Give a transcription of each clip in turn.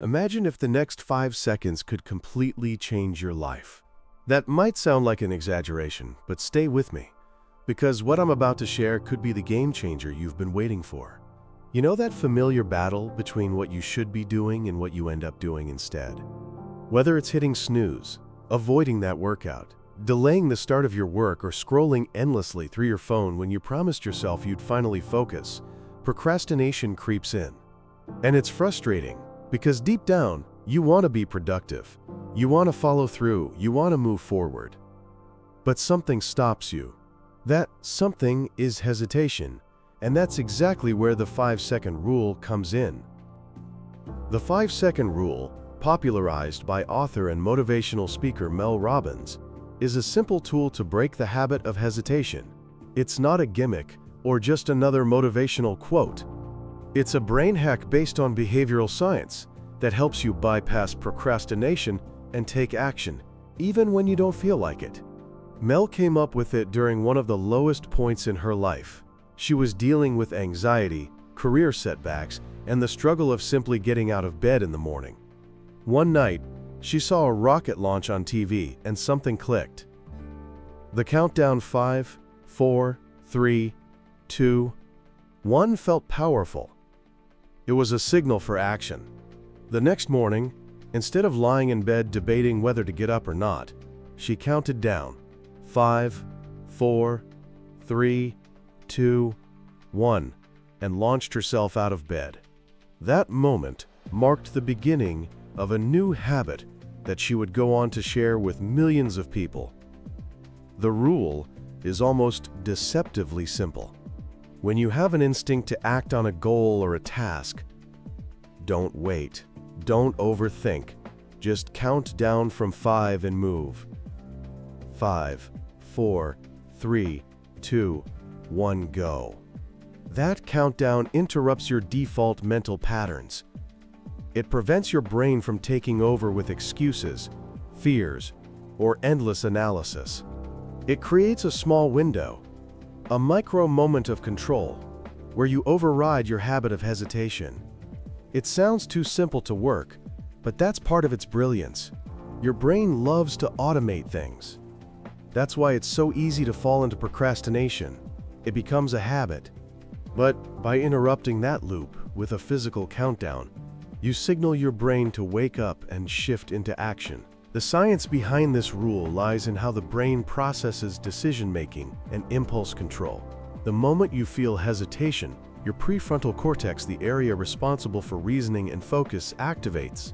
Imagine if the next 5 seconds could completely change your life. That might sound like an exaggeration, but stay with me, because what I'm about to share could be the game changer you've been waiting for. You know that familiar battle between what you should be doing and what you end up doing instead? Whether it's hitting snooze, avoiding that workout, delaying the start of your work, or scrolling endlessly through your phone when you promised yourself you'd finally focus, procrastination creeps in. And it's frustrating, because deep down, you want to be productive. You want to follow through. You want to move forward. But something stops you. That something is hesitation, and that's exactly where the 5-second rule comes in. The 5-second rule, popularized by author and motivational speaker Mel Robbins, is a simple tool to break the habit of hesitation. It's not a gimmick or just another motivational quote. It's a brain hack based on behavioral science that helps you bypass procrastination and take action, even when you don't feel like it. Mel came up with it during one of the lowest points in her life. She was dealing with anxiety, career setbacks, and the struggle of simply getting out of bed in the morning. One night, she saw a rocket launch on TV and something clicked. The countdown 5, 4, 3, 2, 1 felt powerful. It was a signal for action. The next morning, instead of lying in bed debating whether to get up or not, she counted down 5, 4, 3, 2, 1, and launched herself out of bed. That moment marked the beginning of a new habit that she would go on to share with millions of people. The rule is almost deceptively simple. When you have an instinct to act on a goal or a task, don't wait. Don't overthink. Just count down from 5 and move. 5, 4, 3, 2, 1, go. That countdown interrupts your default mental patterns. It prevents your brain from taking over with excuses, fears, or endless analysis. It creates a small window, a micro moment of control, where you override your habit of hesitation. It sounds too simple to work, but that's part of its brilliance. Your brain loves to automate things. That's why it's so easy to fall into procrastination. It becomes a habit. But by interrupting that loop with a physical countdown, you signal your brain to wake up and shift into action. The science behind this rule lies in how the brain processes decision-making and impulse control. The moment you feel hesitation, your prefrontal cortex, the area responsible for reasoning and focus, activates.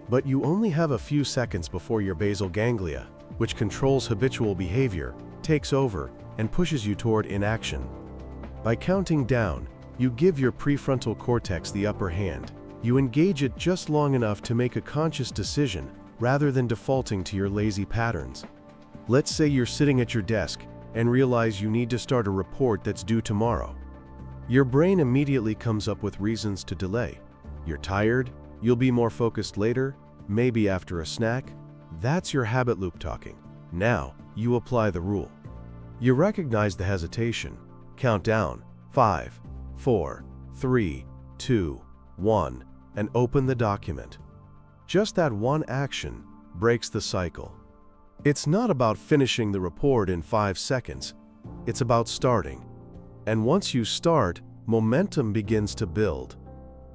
But you only have a few seconds before your basal ganglia, which controls habitual behavior, takes over and pushes you toward inaction. By counting down, you give your prefrontal cortex the upper hand. You engage it just long enough to make a conscious decision rather than defaulting to your lazy patterns. Let's say you're sitting at your desk and realize you need to start a report that's due tomorrow. Your brain immediately comes up with reasons to delay. You're tired, you'll be more focused later, maybe after a snack. That's your habit loop talking. Now, you apply the rule. You recognize the hesitation, count down 5, 4, 3, 2, 1, and open the document. Just that one action breaks the cycle. It's not about finishing the report in 5 seconds. It's about starting. And once you start, momentum begins to build.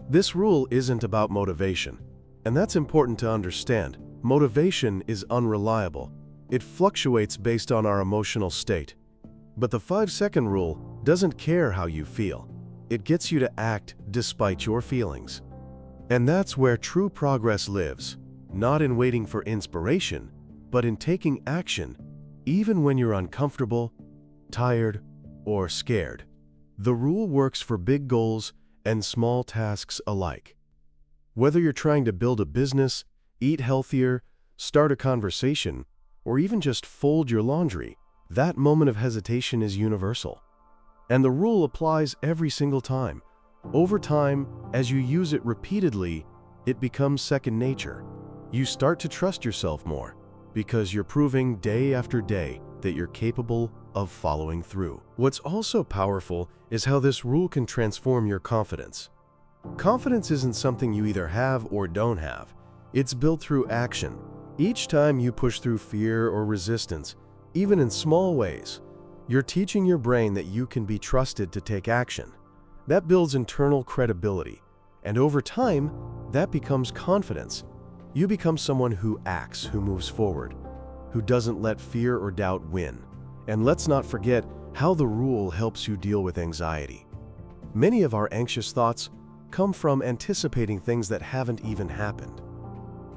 This rule isn't about motivation, and that's important to understand. Motivation is unreliable. It fluctuates based on our emotional state. But the 5-second rule doesn't care how you feel. It gets you to act despite your feelings. And that's where true progress lives, not in waiting for inspiration, but in taking action, even when you're uncomfortable, tired, or scared. The rule works for big goals and small tasks alike. Whether you're trying to build a business, eat healthier, start a conversation, or even just fold your laundry, that moment of hesitation is universal. And the rule applies every single time. Over time, as you use it repeatedly, it becomes second nature. You start to trust yourself more because you're proving day after day that you're capable of following through. What's also powerful is how this rule can transform your confidence. Confidence isn't something you either have or don't have. It's built through action. Each time you push through fear or resistance, even in small ways, you're teaching your brain that you can be trusted to take action. That builds internal credibility, and over time, that becomes confidence. You become someone who acts, who moves forward, who doesn't let fear or doubt win. And let's not forget how the rule helps you deal with anxiety. Many of our anxious thoughts come from anticipating things that haven't even happened.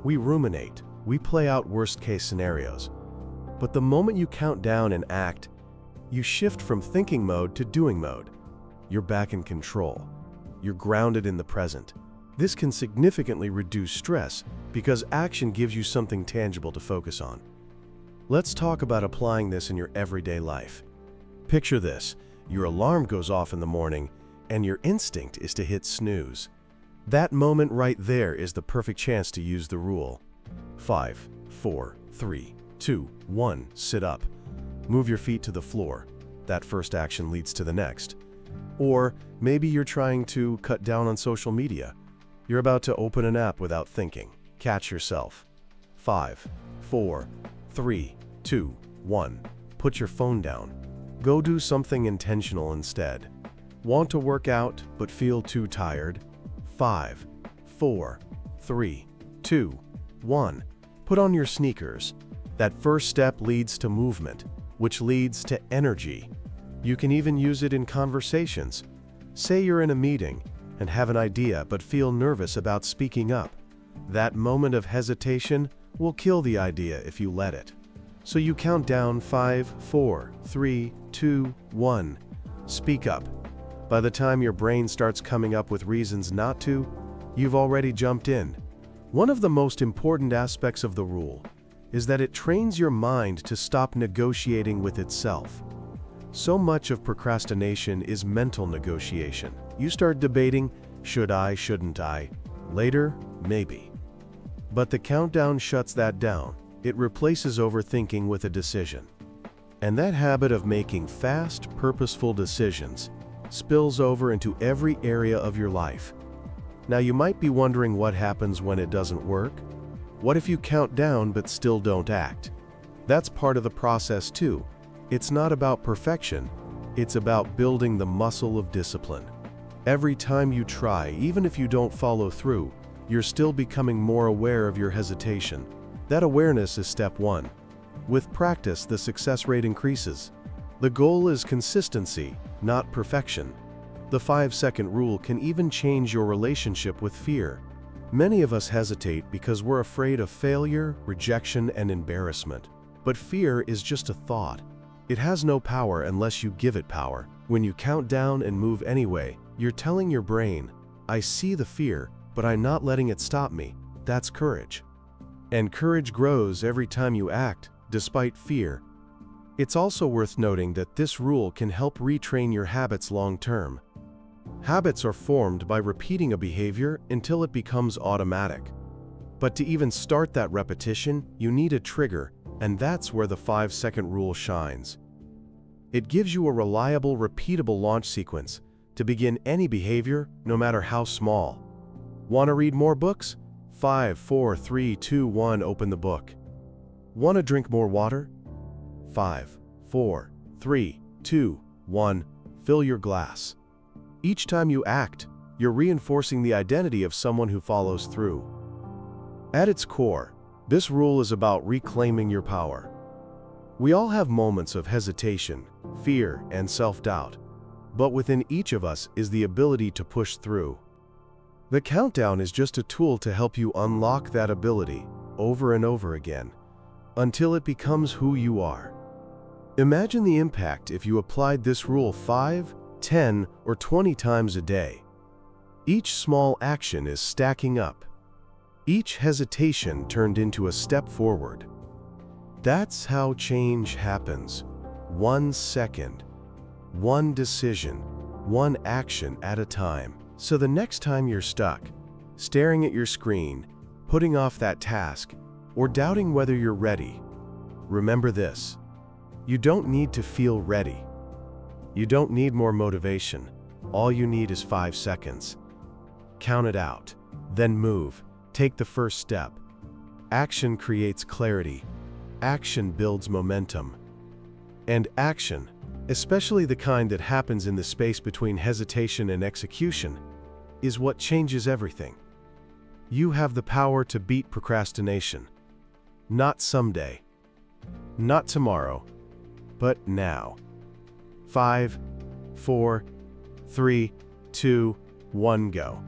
We ruminate, we play out worst-case scenarios. But the moment you count down and act, you shift from thinking mode to doing mode. You're back in control. You're grounded in the present. This can significantly reduce stress because action gives you something tangible to focus on. Let's talk about applying this in your everyday life. Picture this: your alarm goes off in the morning, and your instinct is to hit snooze. That moment right there is the perfect chance to use the rule. 5, 4, 3, 2, 1, sit up. Move your feet to the floor. That first action leads to the next. Or maybe you're trying to cut down on social media. You're about to open an app without thinking. Catch yourself. 5, 4, 3, 2, 1. Put your phone down. Go do something intentional instead. Want to work out but feel too tired? 5, 4, 3, 2, 1. Put on your sneakers. That first step leads to movement, which leads to energy. You can even use it in conversations. Say you're in a meeting and have an idea but feel nervous about speaking up. That moment of hesitation will kill the idea if you let it. So you count down 5, 4, 3, 2, 1. Speak up. By the time your brain starts coming up with reasons not to, you've already jumped in. One of the most important aspects of the rule is that it trains your mind to stop negotiating with itself. So much of procrastination is mental negotiation. You start debating, should I, shouldn't I? Later, maybe. But the countdown shuts that down. It replaces overthinking with a decision. And that habit of making fast, purposeful decisions spills over into every area of your life. Now you might be wondering what happens when it doesn't work. What if you count down but still don't act? That's part of the process too. It's not about perfection, it's about building the muscle of discipline. Every time you try, even if you don't follow through, you're still becoming more aware of your hesitation. That awareness is step one. With practice, the success rate increases. The goal is consistency, not perfection. The 5-second rule can even change your relationship with fear. Many of us hesitate because we're afraid of failure, rejection, and embarrassment. But fear is just a thought. It has no power unless you give it power. When you count down and move anyway, you're telling your brain, I see the fear, but I'm not letting it stop me. That's courage. And courage grows every time you act, despite fear. It's also worth noting that this rule can help retrain your habits long-term. Habits are formed by repeating a behavior until it becomes automatic. But to even start that repetition, you need a trigger, and that's where the 5-second rule shines. It gives you a reliable, repeatable launch sequence to begin any behavior, no matter how small. Want to read more books? 5, 4, 3, 2, 1, open the book. Want to drink more water? 5, 4, 3, 2, 1, fill your glass. Each time you act, you're reinforcing the identity of someone who follows through. At its core, this rule is about reclaiming your power. We all have moments of hesitation, fear, and self-doubt, but within each of us is the ability to push through. The countdown is just a tool to help you unlock that ability over and over again, until it becomes who you are. Imagine the impact if you applied this rule 5, 10, or 20 times a day. Each small action is stacking up. Each hesitation turned into a step forward. That's how change happens. 1 second, 1 decision, 1 action at a time. So the next time you're stuck, staring at your screen, putting off that task, or doubting whether you're ready, remember this: you don't need to feel ready. You don't need more motivation. All you need is 5 seconds. count it out, then move. Take the first step. Action creates clarity. Action builds momentum. And action, especially the kind that happens in the space between hesitation and execution, is what changes everything. You have the power to beat procrastination. Not someday, not tomorrow, but now. 5, 4, 3, 2, 1, go.